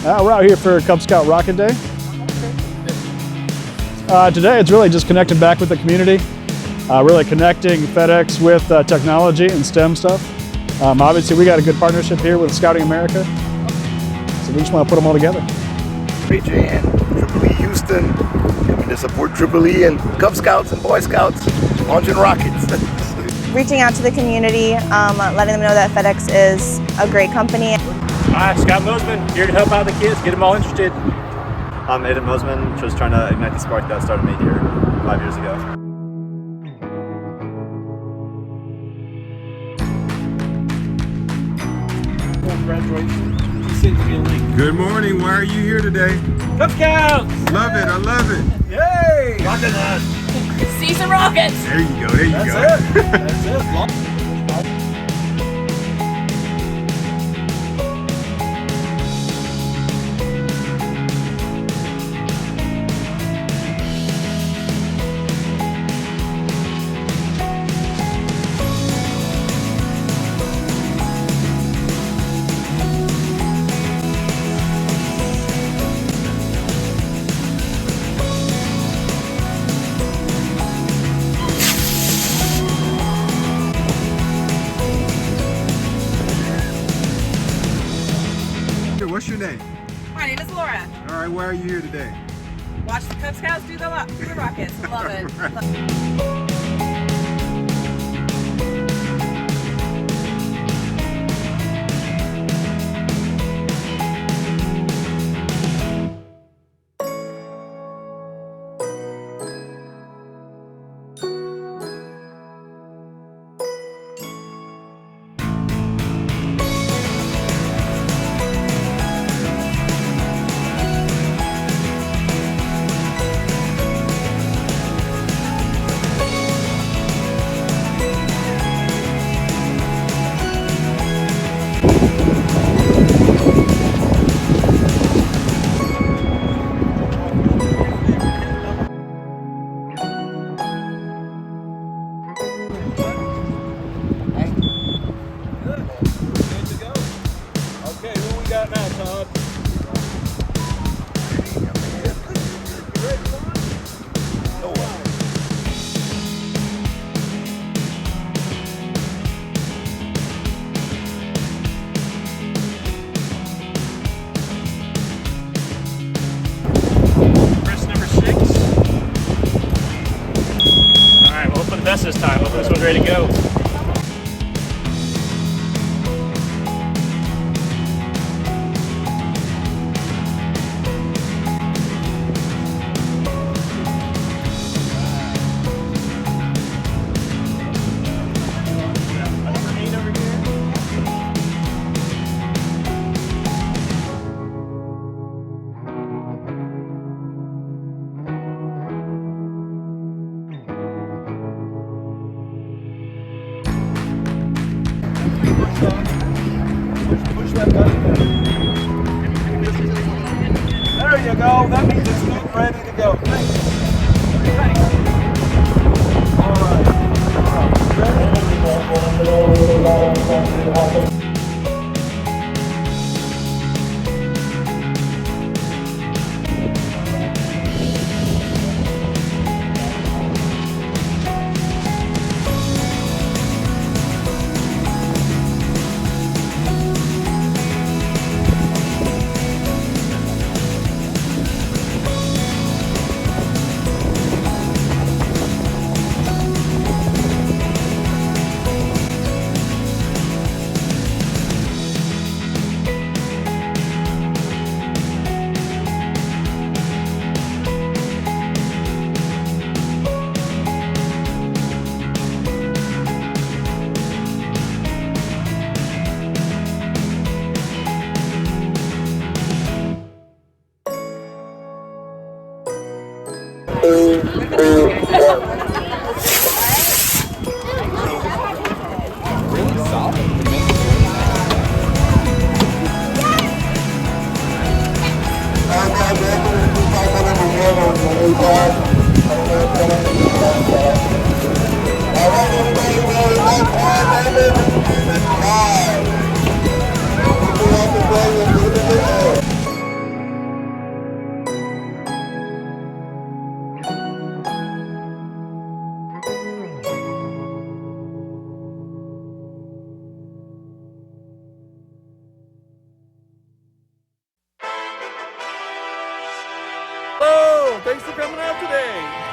We're out here for Cub Scout Rocket Day. Today it's really just connecting back with the community, really connecting FedEx with technology and STEM stuff. Obviously we got a good partnership here with Scouting America, so we just want to put them all together. AJ and Triple E Houston coming to support Triple E and Cub Scouts and Boy Scouts launching rockets. Reaching out to the community, letting them know that FedEx is a great company. Hi, Scott Mosman, here to help out the kids, get them all interested. I'm Aiden Mosman, just trying to ignite the spark that started me here 5 years ago. Good morning, why are you here today? Cub Scouts! Love it, I love it. Yay! Rocket Hunt! See some rockets! There you go, there you go. That's it. What's your name? My name is Laura. All right, why are you here today? Watch the Cub Scouts do the rockets. Love it. Right. Okay, who we got now, Todd? Press number 6. All right, we'll open the best this time. Hopefully this one's ready to go. Push that button. There you go. That means it's good, ready to go. All right. Thanks for coming out today.